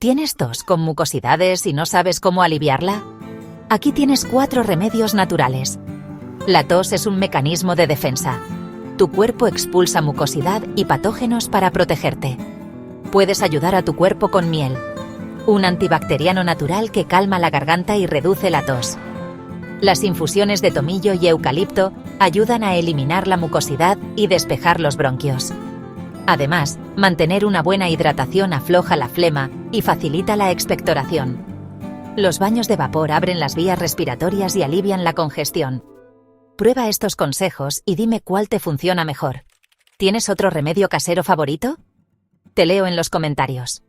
¿Tienes tos con mucosidades y no sabes cómo aliviarla? Aquí tienes 4 remedios naturales. La tos es un mecanismo de defensa. Tu cuerpo expulsa mucosidad y patógenos para protegerte. Puedes ayudar a tu cuerpo con miel, un antibacteriano natural que calma la garganta y reduce la tos. Las infusiones de tomillo y eucalipto ayudan a eliminar la mucosidad y despejar los bronquios. Además, mantener una buena hidratación afloja la flema y facilita la expectoración. Los baños de vapor abren las vías respiratorias y alivian la congestión. Prueba estos consejos y dime cuál te funciona mejor. ¿Tienes otro remedio casero favorito? Te leo en los comentarios.